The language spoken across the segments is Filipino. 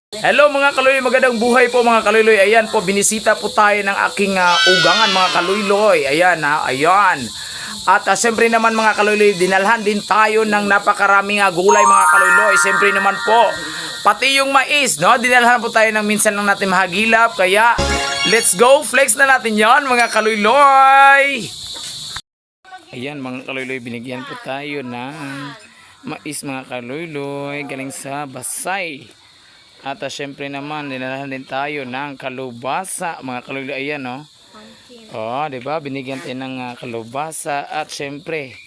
Hello mga kaluloy, magandang buhay po mga kaluloy. Ayan po, binisita po tayo ng aking ugangan mga kaluloy. Ayan ayan. At siyempre naman mga kaluloy, dinalhan din tayo ng napakaraming gulay mga kaluloy. Siyempre naman po, pati yung mais, no? Dinalhan po tayo ng minsan lang natin mahagilap. Kaya, let's go, flex na natin yon mga kaluloy. Ayan mga kaluloy, binigyan po tayo ng mais mga kaluloy, galing sa Basay. At syempre naman, dinalahan din tayo ng kalubasa, mga kaluloy. Ayan, no? Oh, 'di ba? Binigyan tayo ng kalubasa at syempre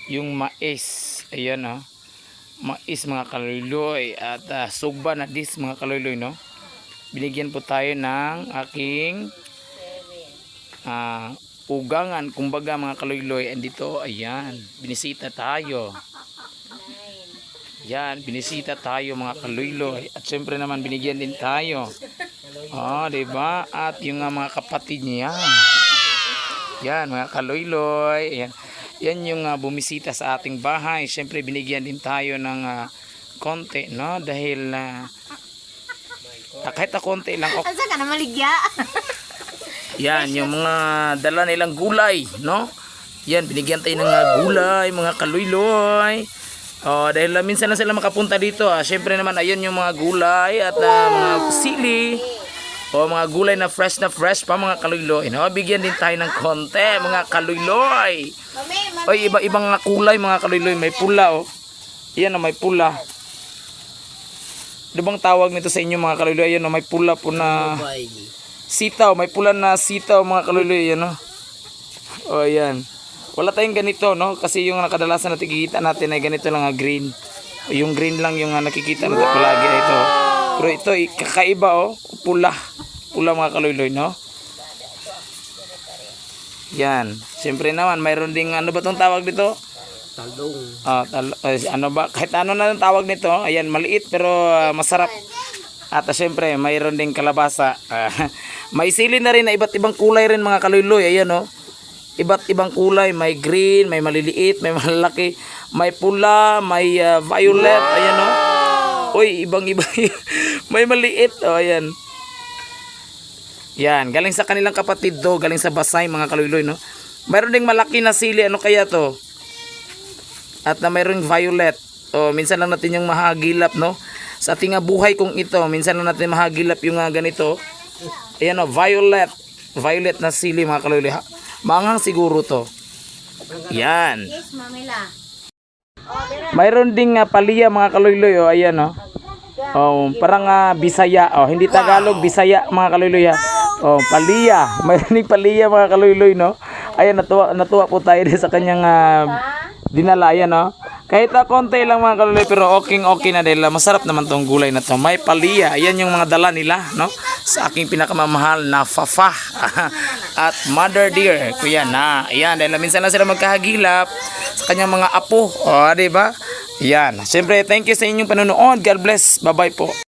yung mais. Ayan, no? Mais mga kaluloy at sugba na dis mga kaluloy, no? Binigyan po tayo ng aking ugangan, kumbaga mga kaluloy. Andito, ayan, binisita tayo. Yan, binisita tayo mga kaluloy. At syempre naman binigyan din tayo. Oh, 'di ba? At yung mga kapatid niya. Yan, mga kaluloy. Yan. Yan yung bumisita sa ating bahay. Syempre binigyan din tayo ng konti, no? Dahil kahit konti lang. Okay. Asa ka na maligya? Yan, yung mga dala nilang gulay, no? Yan, binigyan tayo ng gulay, mga kaluloy. Oh, dahil minsan na sila makapunta dito. Siyempre naman ayun yung mga gulay at mga sili. O mga gulay na fresh pa mga kaluloy. No? Bigyan din tayo ng konti mga kaluloy. Oy, iba-ibang kulay mga kaluloy. May pula oh. Ayan may pula. Ano bang tawag nito sa inyo mga kaluloy? Ayan may pula po na sitaw. May pula na sitaw mga kaluloy. Ayan oh. O ayan. Wala tayong ganito, no? Kasi yung kadalasan na nakikita natin ay ganito lang green. Yung green lang yung nakikita natin palagi ito. Pero ito, kakaiba, oh. Pula. Pula mga kaluloy, no? Yan. Siyempre naman, mayroon ding, ano ba itong tawag dito? Talong. Ano ba? Kahit ano na yung tawag nito. Ayan, maliit pero masarap. At siyempre, mayroon ding kalabasa. May sili na rin na iba't ibang kulay rin mga kaluloy. Ayan, oh. Iba't ibang kulay, may green, may maliliit, may malaki, may pula, may violet, ayan o. Uy, ibang-iba, may maliit, o ayan. Yan, galing sa kanilang kapatid do, galing sa Basay mga kaluloy, no. Mayroon ding malaki na sili, ano kaya to? At mayroong violet. O, minsan lang natin yung mahagilap, no. Sa ating buhay kong ito, minsan lang natin mahagilap yung ganito. Ayan o, violet. Violet na sili mga kaluloy. Manghang siguro to. Yan. Yes, mamila. Mayroon ding palya mga kaluloy. Oh, ayan oh. Oh, parang Bisaya. Oh, hindi Tagalog, Bisaya mga kaluloy. Oh, palya. Mayroon ding palya mga kaluloy, no. Ayan, natuwa po tayo sa kanyang dinala. Ayan oh. Kahit konti lang mga kaluloy pero okay na dahil masarap naman tong gulay na to. May palya. Ayan yung mga dala nila, no? Sa aking pinakamamahal na fafa at mother dear. Kuya na. Ayan, dahil minsan na sila magkahagilap sa kanyang mga apo. O, diba? Ayan. Siyempre, thank you sa inyong panonood. God bless. Bye-bye po.